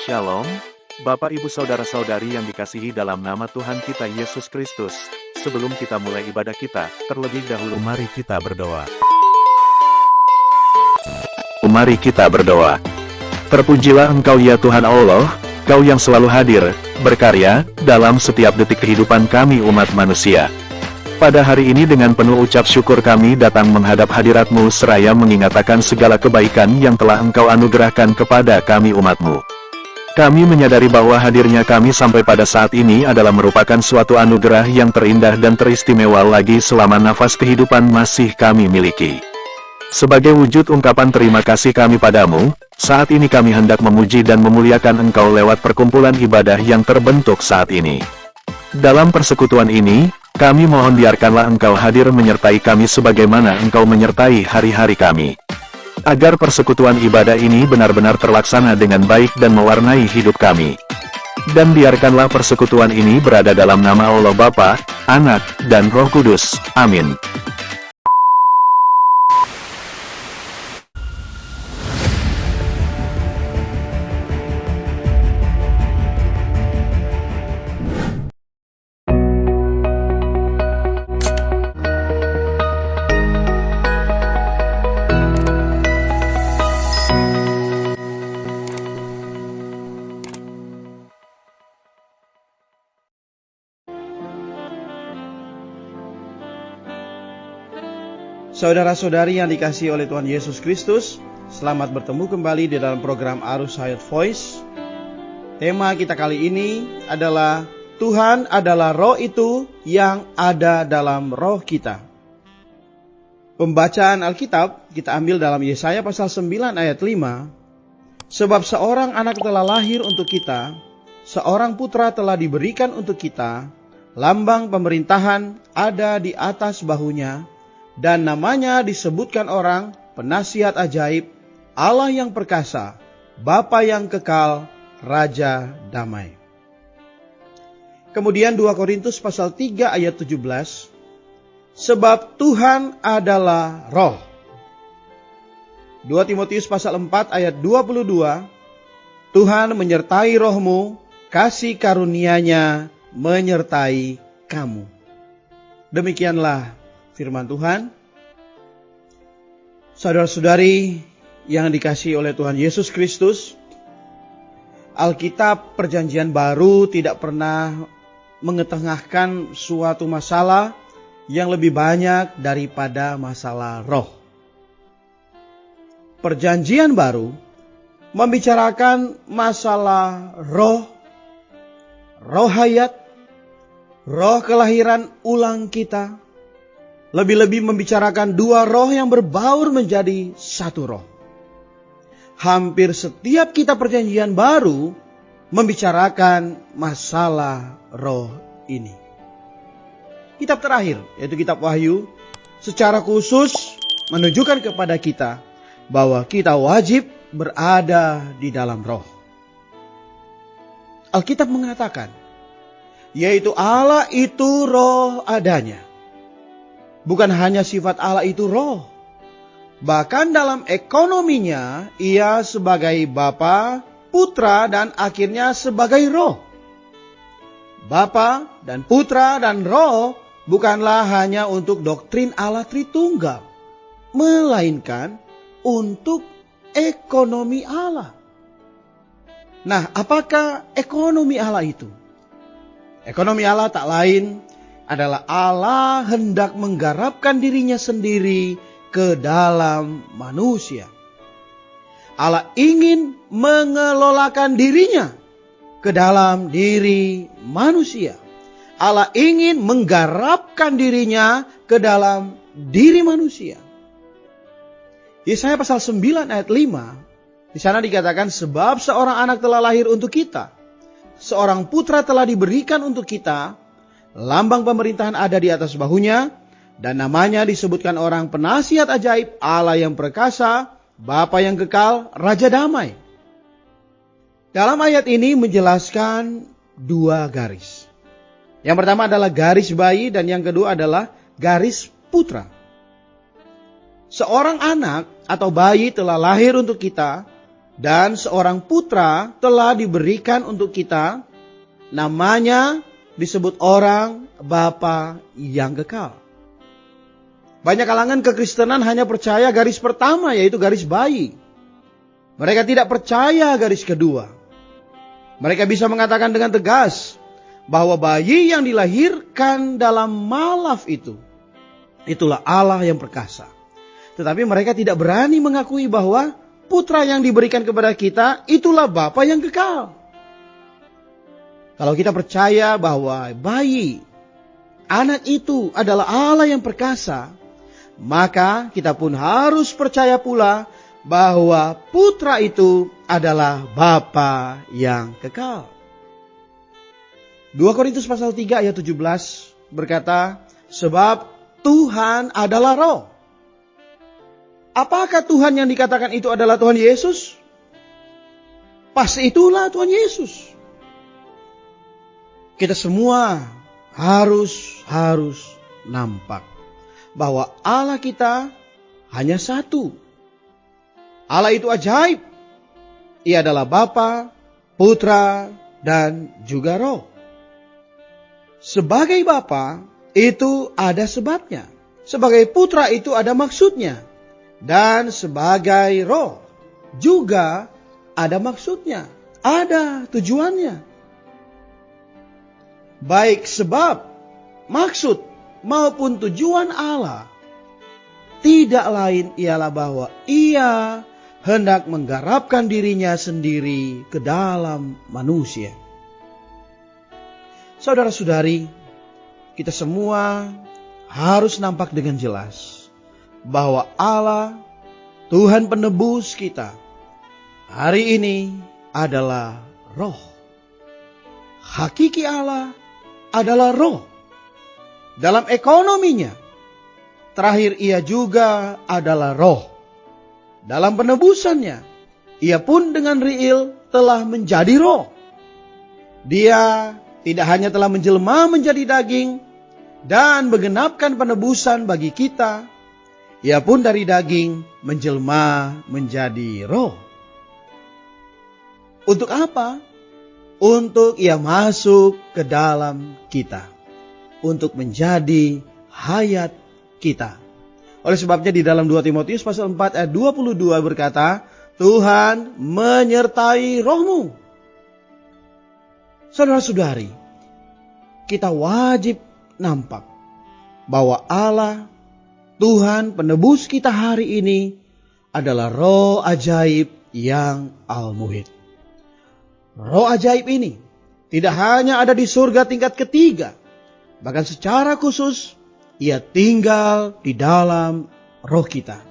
Shalom, Bapak Ibu Saudara-saudari yang dikasihi dalam nama Tuhan kita Yesus Kristus. Sebelum kita mulai ibadah kita, terlebih dahulu mari kita berdoa. Mari kita berdoa. Terpujilah Engkau ya Tuhan Allah, Kau yang selalu hadir, berkarya, dalam setiap detik kehidupan kami umat manusia. Pada hari ini dengan penuh ucap syukur kami datang menghadap hadirat-Mu seraya mengingatkan segala kebaikan yang telah Engkau anugerahkan kepada kami umat-Mu. Kami menyadari bahwa hadirnya kami sampai pada saat ini adalah merupakan suatu anugerah yang terindah dan teristimewa lagi selama nafas kehidupan masih kami miliki. Sebagai wujud ungkapan terima kasih kami padamu, saat ini kami hendak memuji dan memuliakan Engkau lewat perkumpulan ibadah yang terbentuk saat ini. Dalam persekutuan ini, kami mohon biarkanlah Engkau hadir menyertai kami sebagaimana Engkau menyertai hari-hari kami. Agar persekutuan ibadah ini benar-benar terlaksana dengan baik dan mewarnai hidup kami. Dan biarkanlah persekutuan ini berada dalam nama Allah Bapa, Anak, dan Roh Kudus. Amin. Saudara-saudari yang dikasihi oleh Tuhan Yesus Kristus, selamat bertemu kembali di dalam program Arus Hayat Voice. Tema kita kali ini adalah Tuhan adalah roh itu yang ada dalam roh kita. Pembacaan Alkitab kita ambil dalam Yesaya pasal 9 ayat 5. Sebab seorang anak telah lahir untuk kita, seorang putra telah diberikan untuk kita, lambang pemerintahan ada di atas bahunya, dan namanya disebutkan orang penasihat ajaib, Allah yang perkasa, Bapa yang kekal, Raja damai. Kemudian 2 Korintus pasal 3 ayat 17. Sebab Tuhan adalah roh. 2 Timotius pasal 4 ayat 22. Tuhan menyertai rohmu, kasih karunia-Nya menyertai kamu. Demikianlah firman Tuhan. Saudara-saudari yang dikasihi oleh Tuhan Yesus Kristus, Alkitab Perjanjian Baru tidak pernah mengetengahkan suatu masalah yang lebih banyak daripada masalah roh. Perjanjian Baru membicarakan masalah roh, roh hayat, roh kelahiran ulang kita, lebih-lebih membicarakan dua roh yang berbaur menjadi satu roh. Hampir setiap kitab Perjanjian Baru membicarakan masalah roh ini. Kitab terakhir, yaitu kitab Wahyu, secara khusus menunjukkan kepada kita bahwa kita wajib berada di dalam roh. Alkitab mengatakan, yaitu Allah itu roh adanya. Bukan hanya sifat Allah itu roh. Bahkan dalam ekonominya, ia sebagai Bapa, Putra, dan akhirnya sebagai roh. Bapa dan Putra dan roh bukanlah hanya untuk doktrin Allah Tritunggal, melainkan untuk ekonomi Allah. Nah, apakah ekonomi Allah itu? Ekonomi Allah tak lain adalah Allah hendak menggarapkan dirinya sendiri ke dalam manusia. Allah ingin mengelolakan dirinya ke dalam diri manusia. Allah ingin menggarapkan dirinya ke dalam diri manusia. Yesaya pasal 9 ayat 5, di sana dikatakan, sebab seorang anak telah lahir untuk kita, seorang putra telah diberikan untuk kita, lambang pemerintahan ada di atas bahunya, dan namanya disebutkan orang penasihat ajaib, Allah yang perkasa, Bapa yang kekal, Raja damai. Dalam ayat ini menjelaskan dua garis. Yang pertama adalah garis bayi dan yang kedua adalah garis putra. Seorang anak atau bayi telah lahir untuk kita, Dan seorang putra telah diberikan untuk kita, namanya disebut orang Bapa yang kekal. Banyak kalangan kekristenan hanya percaya garis pertama, yaitu garis bayi. Mereka tidak percaya garis kedua. Mereka bisa mengatakan dengan tegas bahwa bayi yang dilahirkan dalam malaf itulah Allah yang perkasa. Tetapi mereka tidak berani mengakui bahwa putra yang diberikan kepada kita itulah Bapa yang kekal. Kalau kita percaya bahwa bayi, anak itu adalah Allah yang perkasa, maka kita pun harus percaya pula bahwa putra itu adalah Bapa yang kekal. 2 Korintus pasal 3 ayat 17 berkata, sebab Tuhan adalah roh. Apakah Tuhan yang dikatakan itu adalah Tuhan Yesus? Pasti itulah Tuhan Yesus. Kita semua harus nampak bahwa Allah kita hanya satu. Allah itu ajaib. Ia adalah Bapa, Putra, dan juga Roh. Sebagai Bapa itu ada sebabnya. Sebagai Putra itu ada maksudnya. Dan sebagai Roh juga ada maksudnya. Ada tujuannya. Baik sebab, maksud maupun tujuan Allah tidak lain ialah bahwa Ia hendak menggarapkan dirinya sendiri ke dalam manusia. Saudara-saudari, kita semua harus nampak dengan jelas bahwa Allah, Tuhan penebus kita, hari ini adalah Roh. Hakiki Allah adalah Roh. Dalam ekonominya, terakhir ia juga adalah Roh. Dalam penebusannya, ia pun dengan riil telah menjadi Roh. Dia tidak hanya telah menjelma menjadi daging dan menggenapkan penebusan bagi kita, ia pun dari daging menjelma menjadi Roh. Untuk apa? Untuk ia masuk ke dalam kita. Untuk menjadi hayat kita. Oleh sebabnya di dalam 2 Timotius pasal 4 ayat 22 berkata, Tuhan menyertai rohmu. Saudara-saudari, kita wajib nampak bahwa Allah, Tuhan penebus kita hari ini adalah Roh ajaib yang al-muhid. Roh ajaib ini tidak hanya ada di surga tingkat ketiga, bahkan secara khusus ia tinggal di dalam roh kita.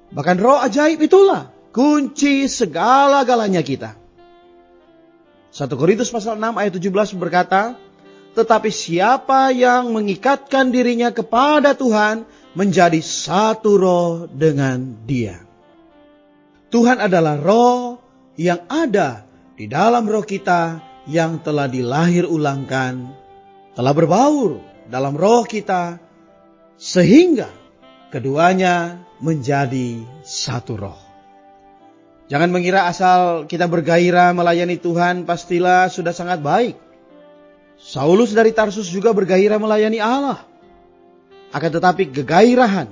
Bahkan roh ajaib itulah kunci segala-galanya kita. 1 Korintus pasal 6 ayat 17 berkata, tetapi siapa yang mengikatkan dirinya kepada Tuhan menjadi satu roh dengan Dia. Tuhan adalah roh yang ada di dalam roh kita yang telah dilahir ulangkan, telah berbaur dalam roh kita, sehingga keduanya menjadi satu roh. Jangan mengira asal kita bergairah melayani Tuhan, pastilah sudah sangat baik. Saulus dari Tarsus juga bergairah melayani Allah. Akan tetapi kegairahan,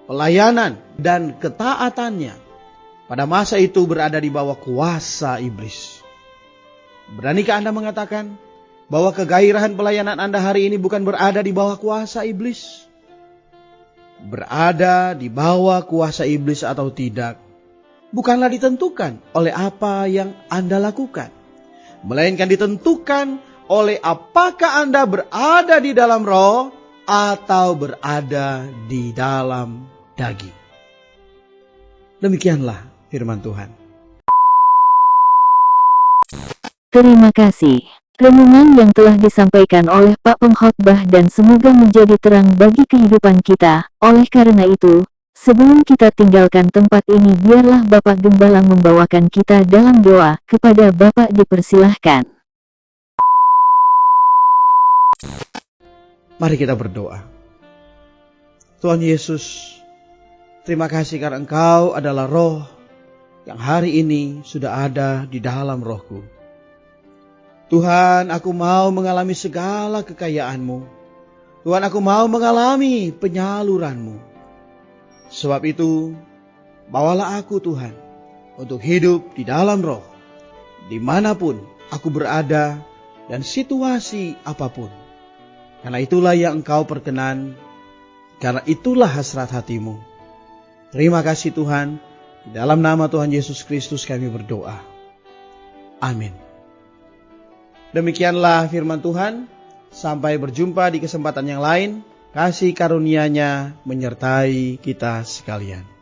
pelayanan, dan ketaatannya pada masa itu berada di bawah kuasa iblis. Beranikah Anda mengatakan bahwa kegairahan pelayanan Anda hari ini bukan berada di bawah kuasa iblis? Berada di bawah kuasa iblis atau tidak, bukanlah ditentukan oleh apa yang Anda lakukan, melainkan ditentukan oleh apakah Anda berada di dalam roh atau berada di dalam daging. Demikianlah firman Tuhan. Terima kasih. Renungan yang telah disampaikan oleh Pak Pengkhotbah dan semoga menjadi terang bagi kehidupan kita. Oleh karena itu, sebelum kita tinggalkan tempat ini, biarlah Bapak Gembala membawakan kita dalam doa. Kepada Bapak dipersilahkan. Mari kita berdoa. Tuhan Yesus, terima kasih karena Engkau adalah roh yang hari ini sudah ada di dalam rohku. Tuhan, aku mau mengalami segala kekayaan-Mu. Tuhan, aku mau mengalami penyaluran-Mu. Sebab itu, bawalah aku Tuhan, untuk hidup di dalam roh, dimanapun aku berada dan situasi apapun. Karena itulah yang Engkau perkenan, karena itulah hasrat hati-Mu. Terima kasih Tuhan, di dalam nama Tuhan Yesus Kristus kami berdoa. Amin. Demikianlah firman Tuhan. Sampai berjumpa di kesempatan yang lain. Kasih karunia-Nya menyertai kita sekalian.